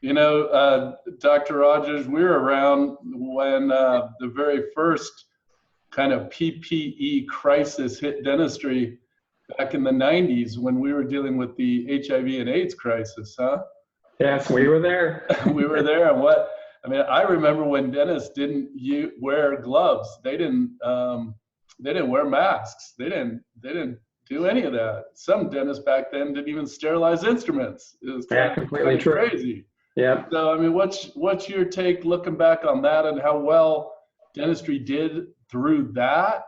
Dr. Rogers, we were around when the very first kind of PPE crisis hit dentistry back in the 90s when we were dealing with the HIV and AIDS crisis, huh? Yes, we were there. We were there. And I remember when dentists didn't wear gloves. They didn't wear masks. They didn't do any of that. Some dentists back then didn't even sterilize instruments. It was completely true. Crazy. Yeah. So what's your take looking back on that and how well dentistry did through that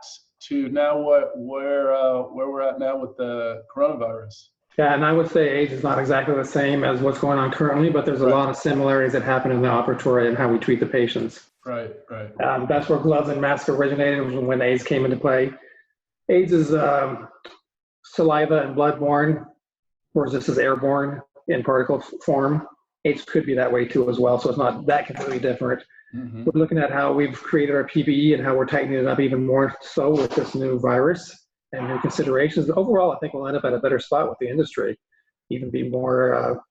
to now where we're at now with the coronavirus? Yeah, and I would say AIDS is not exactly the same as what's going on currently, but there's a lot of similarities that happen in the operatory and how we treat the patients. Right. That's where gloves and masks originated, when AIDS came into play. AIDS is saliva and blood-borne, whereas this is airborne in particle form. AIDS could be that way too as well, so it's not that completely different. Mm-hmm. We're looking at how we've created our PPE and how we're tightening it up even more so with this new virus and new considerations. Overall, I think we'll end up at a better spot with the industry, even be more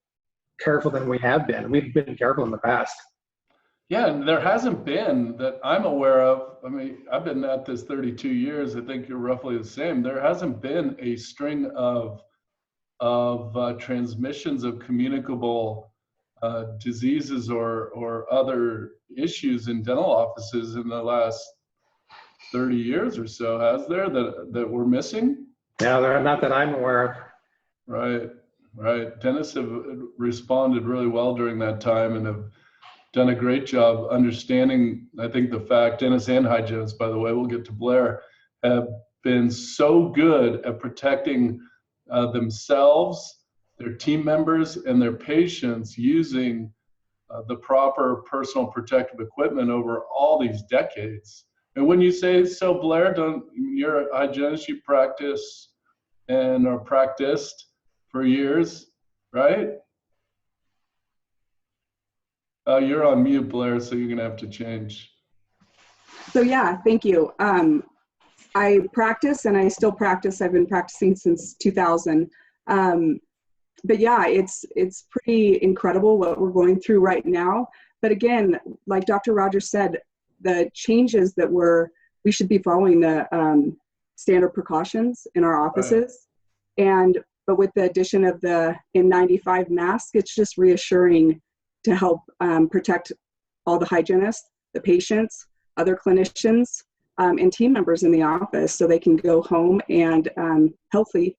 careful than we have been. We've been careful in the past. Yeah, and there hasn't been, that I'm aware of, I've been at this 32 years, I think you're roughly the same. There hasn't been a string of transmissions of communicable diseases or other issues in dental offices in the last 30 years or so, has there, that we're missing? Yeah, not that I'm aware of. Right. Dentists have responded really well during that time and have done a great job understanding, I think, the fact, dentists and hygienists, by the way, we'll get to Blair, have been so good at protecting themselves, their team members, and their patients using the proper personal protective equipment over all these decades. And when you say so, Blair, you're a hygienist, you practice and are practiced for years, right? You're on mute, Blair, so you're gonna have to change. So yeah, thank you. I practice and I still practice. I've been practicing since 2000. But yeah, it's pretty incredible what we're going through right now. But again, like Dr. Rogers said, the changes that we should be following the standard precautions in our offices. Right. But with the addition of the N95 mask, it's just reassuring to help protect all the hygienists, the patients, other clinicians, and team members in the office, so they can go home and healthily.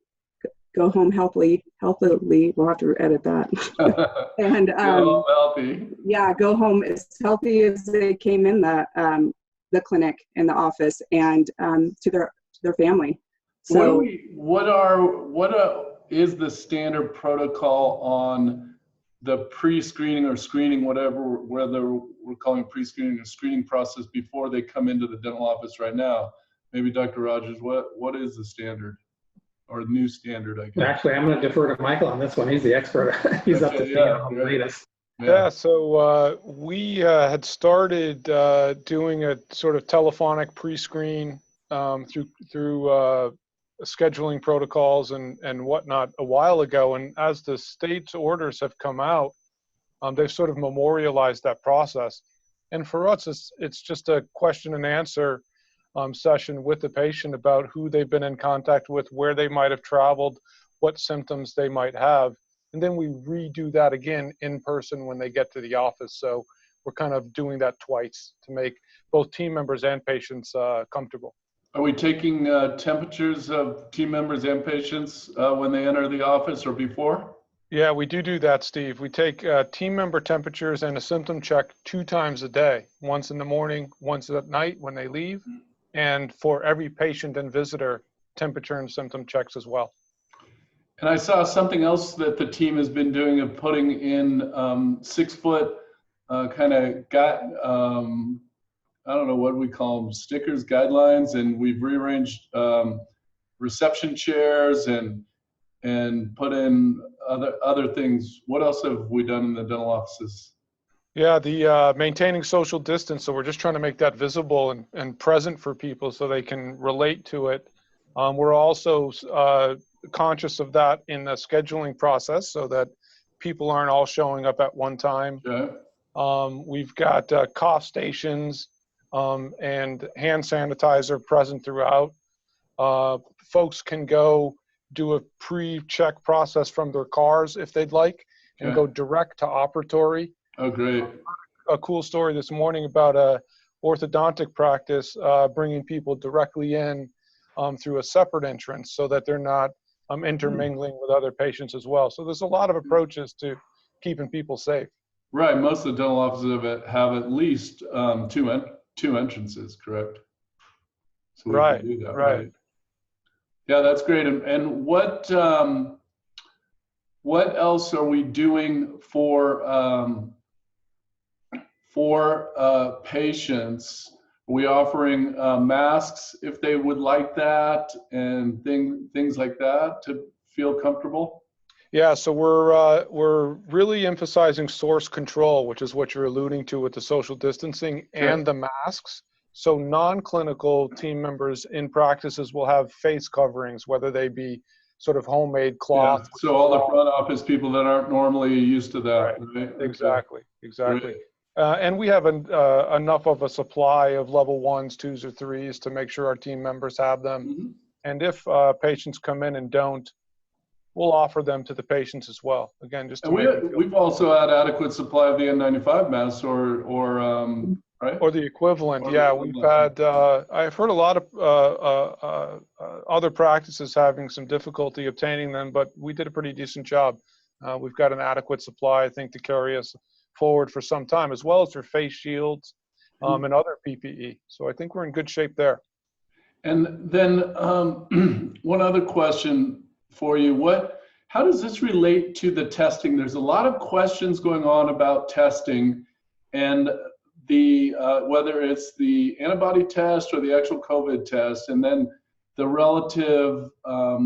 We'll have to edit that. And go healthy. Yeah, go home as healthy as they came in the clinic, in the office, and to their family. So what is the standard protocol on the pre-screening or screening, whether we're calling pre-screening or screening process before they come into the dental office right now? Maybe Dr. Rogers, what is the standard or new standard, I guess? Actually, I'm going to defer to Michael on this one. He's the expert. He's up to date on the latest. Yeah, so we had started doing a sort of telephonic pre-screen through scheduling protocols and whatnot a while ago. And as the state's orders have come out, they've sort of memorialized that process. And for us, it's just a question and answer session with the patient about who they've been in contact with, where they might have traveled, what symptoms they might have. And then we redo that again in person when they get to the office. So we're kind of doing that twice to make both team members and patients comfortable. Are we taking temperatures of team members and patients when they enter the office or before? Yeah, we do that, Steve. We take team member temperatures and a symptom check 2 times a day, once in the morning, once at night when they leave, and for every patient and visitor, temperature and symptom checks as well. And I saw something else that the team has been doing of putting in 6-foot kind of I don't know what we call them, stickers, guidelines, and we've rearranged reception chairs and put in other things. What else have we done in the dental offices? Yeah, the maintaining social distance. So we're just trying to make that visible and present for people so they can relate to it. We're also conscious of that in the scheduling process so that people aren't all showing up at one time. Okay. We've got cough stations and hand sanitizer present throughout. Folks can go do a pre-check process from their cars if they'd like, and Okay. go direct to operatory. Oh, great. A cool story this morning about a orthodontic practice bringing people directly in through a separate entrance so that they're not intermingling with other patients as well. So there's a lot of approaches to keeping people safe. Right. Most of the dental offices have at least two entrances, correct? So we Right, can do that, right. right? Yeah, that's great. And what else are we doing for patients? Are we offering masks if they would like that, and things like that to feel comfortable? Yeah, so we're really emphasizing source control, which is what you're alluding to with the social distancing and the masks. So non-clinical team members in practices will have face coverings, whether they be sort of homemade cloth. Yeah. So all the front office people that aren't normally used to that, right? Exactly, exactly. Great. And we have enough of a supply of level 1s, 2s, or 3s to make sure our team members have them. Mm-hmm. And if patients come in and don't, we'll offer them to the patients as well. Again, just to And make them feel we've also had adequate supply of the N95 masks, or right? or the equivalent. Or the Yeah, equivalent. we've had. I've heard a lot of other practices having some difficulty obtaining them, but we did a pretty decent job. We've got an adequate supply, I think, to carry us forward for some time, as well as for face shields and other PPE. So I think we're in good shape there. And then one other question for you. How does this relate to the testing? There's a lot of questions going on about testing and the whether it's the antibody test or the actual COVID test, and then the relative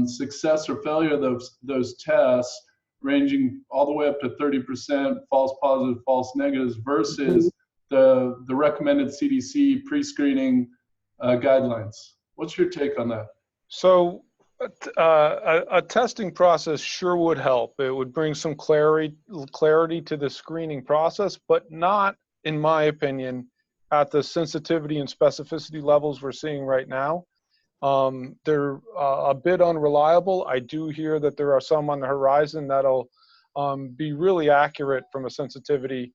success or failure of those tests, ranging all the way up to 30% false positive, false negatives, versus the recommended CDC pre-screening guidelines. What's your take on that? So a testing process sure would help. It would bring some clarity to the screening process, but not, in my opinion, at the sensitivity and specificity levels we're seeing right now. They're a bit unreliable. I do hear that there are some on the horizon that'll be really accurate from a sensitivity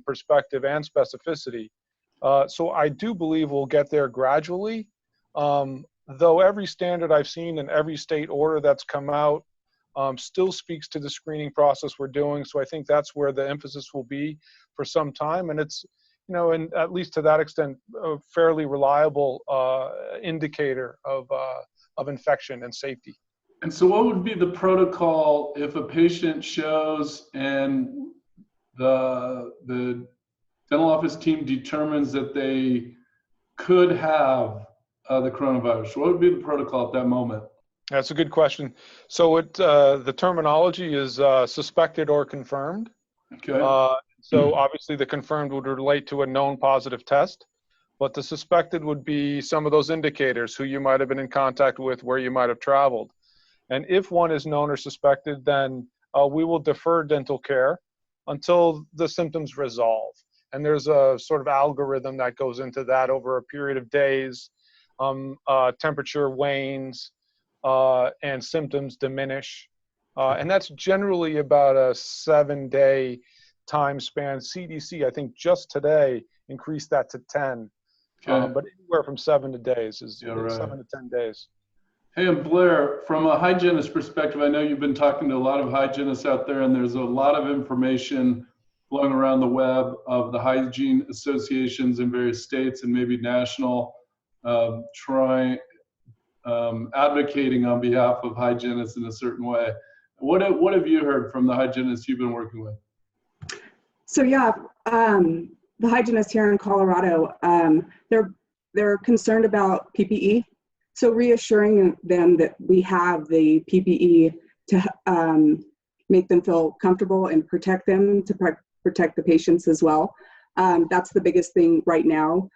perspective and specificity. So I do believe we'll get there gradually. Though every standard I've seen and every state order that's come out still speaks to the screening process we're doing. So I think that's where the emphasis will be for some time. And it's, you know, and at least to that extent, a fairly reliable indicator of infection and safety. And so what would be the protocol if a patient shows and the dental office team determines that they could have the coronavirus? What would be the protocol at that moment? That's a good question. So the terminology is suspected or confirmed. Okay. So obviously the confirmed would relate to a known positive test, but the suspected would be some of those indicators, who you might have been in contact with, where you might have traveled. And if one is known or suspected, then we will defer dental care until the symptoms resolve. And there's a sort of algorithm that goes into that over a period of days. Temperature wanes and symptoms diminish. And that's generally about a 7-day time span. CDC, I think just today, increased that to 10. Okay. But anywhere from 7 to days is right. 7 to 10 days. Hey, and Blair, from a hygienist perspective, I know you've been talking to a lot of hygienists out there, and there's a lot of information flowing around the web of the hygiene associations in various states and maybe national, advocating on behalf of hygienists in a certain way. What have you heard from the hygienists you've been working with? So yeah, the hygienists here in Colorado, they're concerned about PPE. So reassuring them that we have the PPE to make them feel comfortable and protect them, to protect the patients as well. That's the biggest thing right now.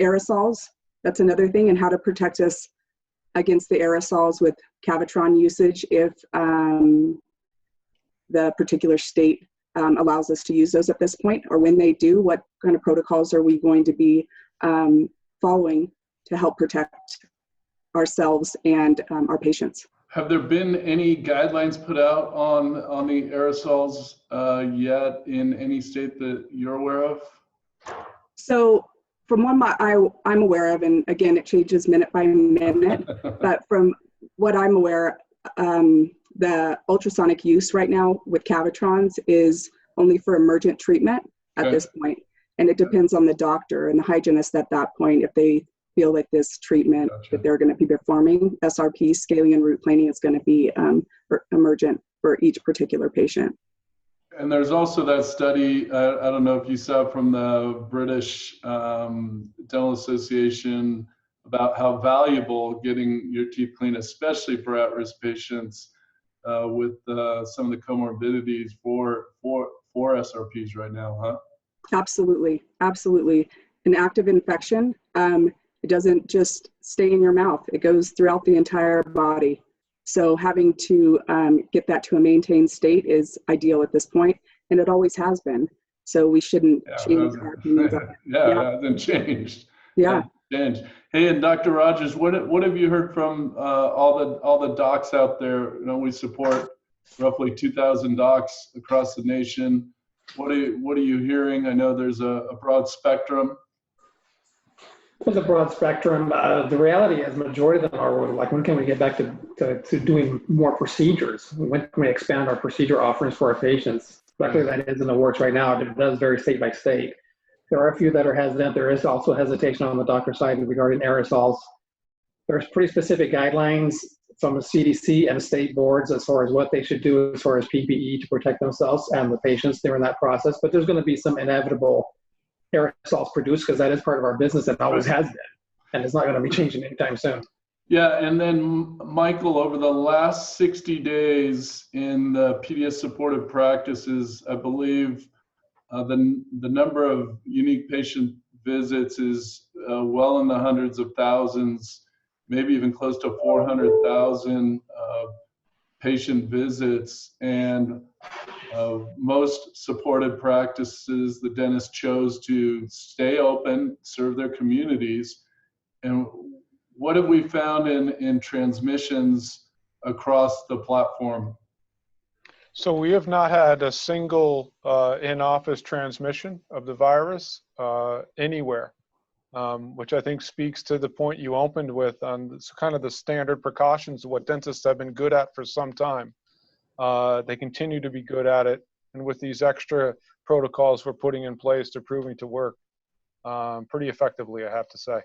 Aerosols, that's another thing, and how to protect us against the aerosols with Cavitron usage if the particular state allows us to use those at this point, or when they do, what kind of protocols are we going to be following to help protect ourselves and our patients. Have there been any guidelines put out on the aerosols yet in any state that you're aware of? So from what I'm aware of, and again, it changes minute by minute, but from what I'm aware, the ultrasonic use right now with Cavitrons is only for emergent treatment at this point. And it depends on the doctor and the hygienist at that point if they feel like this treatment that they're going to be performing, SRP, scaling and root planing, is going to be emergent for each particular patient. And there's also that study, I don't know if you saw from the British Dental Association, about how valuable getting your teeth clean, especially for at-risk patients with some of the comorbidities for SRPs right now, huh? Absolutely, absolutely. An active infection, it doesn't just stay in your mouth, it goes throughout the entire body. So having to get that to a maintained state is ideal at this point, and it always has been. So we shouldn't change our opinions on it. It hasn't changed. Yeah. Changed. Hey, and Dr. Rogers, what have you heard from all the docs out there? You know, we support roughly 2,000 docs across the nation. What are you hearing? I know there's a broad spectrum. There's a broad spectrum. The reality is, majority of them are like, when can we get back to doing more procedures? When can we expand our procedure offerings for our patients? Luckily, that is in the works right now. It does vary state by state. There are a few that are hesitant. There is also hesitation on the doctor side regarding aerosols. There's pretty specific guidelines from the CDC and state boards as far as what they should do as far as PPE to protect themselves and the patients during that process. But there's going to be some inevitable aerosols produced, because that is part of our business and always has been, and it's not going to be changing anytime soon. Yeah, and then Michael, over the last 60 days in the PDS supportive practices, I believe the number of unique patient visits is well in the hundreds of thousands, maybe even close to 400,000 patient visits. And most supported practices, the dentist chose to stay open, serve their communities. And what have we found in transmissions across the platform? So we have not had a single in-office transmission of the virus anywhere, which I think speaks to the point you opened with on kind of the standard precautions of what dentists have been good at for some time. They continue to be good at it, and with these extra protocols we're putting in place, they're proving to work pretty effectively, I have to say.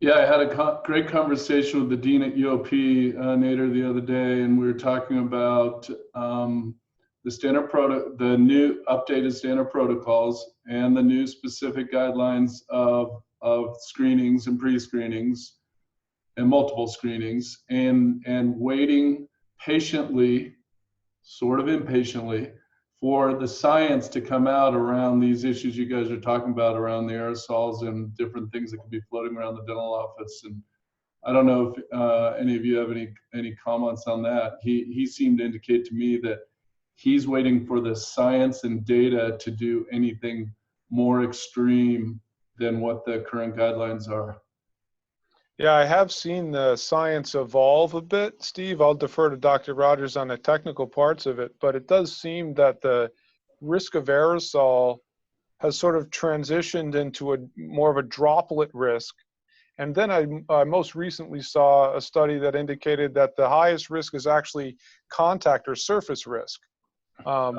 Yeah, I had a great conversation with the dean at UOP, Nader, the other day, and we were talking about the new updated standard protocols and the new specific guidelines of screenings and pre-screenings and multiple screenings, and waiting patiently, sort of impatiently, for the science to come out around these issues you guys are talking about around the aerosols and different things that could be floating around the dental office. And I don't know if any of you have any comments on that. He seemed to indicate to me that he's waiting for the science and data to do anything more extreme than what the current guidelines are. Yeah, I have seen the science evolve a bit, Steve. I'll defer to Dr. Rogers on the technical parts of it, but it does seem that the risk of aerosol has sort of transitioned into more of a droplet risk. And then I most recently saw a study that indicated that the highest risk is actually contact or surface risk,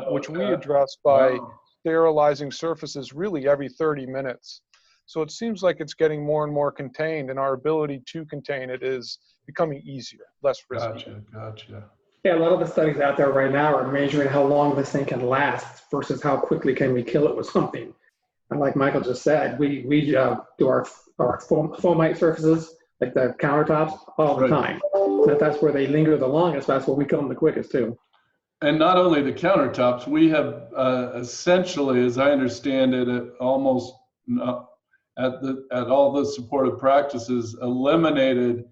which we address by sterilizing surfaces really every 30 minutes. So it seems like it's getting more and more contained, and our ability to contain it is becoming easier, less risky. Gotcha. Yeah, a lot of the studies out there right now are measuring how long this thing can last versus how quickly can we kill it with something. And like Michael just said, we do our foamite surfaces, like the countertops, all the time. If that's where they linger the longest, that's where we kill them the quickest too. And not only the countertops, we have essentially, as I understand it, at all the supportive practices, eliminated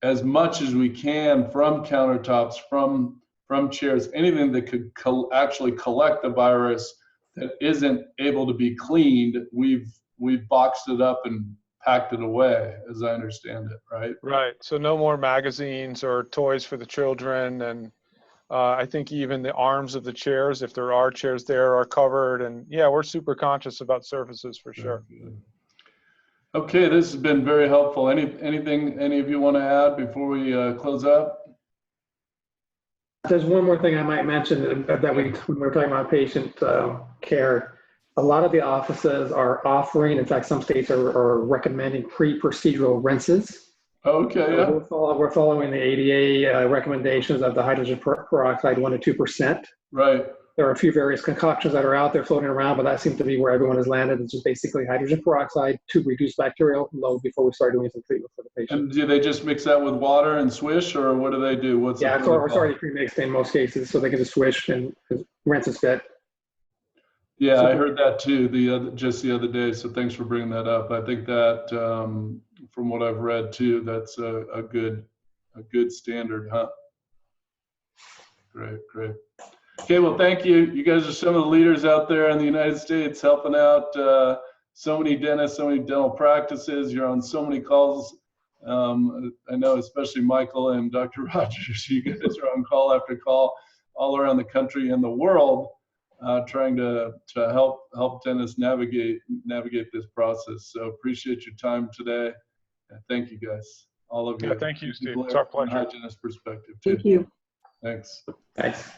as much as we can from countertops, from from chairs, anything that could actually collect the virus that isn't able to be cleaned, we've boxed it up and packed it away, as I understand it, right? Right. So no more magazines or toys for the children. And I think even the arms of the chairs, if there are chairs there, are covered. And yeah, we're super conscious about surfaces for sure. Okay, this has been very helpful. Anything any of you want to add before we close up? There's one more thing I might mention that when we're talking about patient care. A lot of the offices are offering, in fact, some states are recommending pre-procedural rinses. Okay, yeah. We're following the ADA recommendations of the hydrogen peroxide 1 to 2%. Right. There are a few various concoctions that are out there floating around, but that seems to be where everyone has landed. It's just basically hydrogen peroxide to reduce bacterial load before we start doing some treatment for the patient. And do they just mix that with water and swish, or what do they do? What's Yeah, the it's already pre-mixed in most cases, so they can just swish and rinse as fit. Yeah, I heard that too just the other day. So thanks for bringing that up. I think that from what I've read too, that's a good standard, huh? Great. Okay, well, thank you. You guys are some of the leaders out there in the United States helping out so many dentists, so many dental practices. You're on so many calls. I know, especially Michael and Dr. Rogers. You guys are on call after call all around the country and the world. Trying to help dentists navigate this process. So appreciate your time today. And thank you guys, all of you. Yeah, thank you, Steve. It's our pleasure. Hygienist perspective too. Thank you. Thanks. Thanks.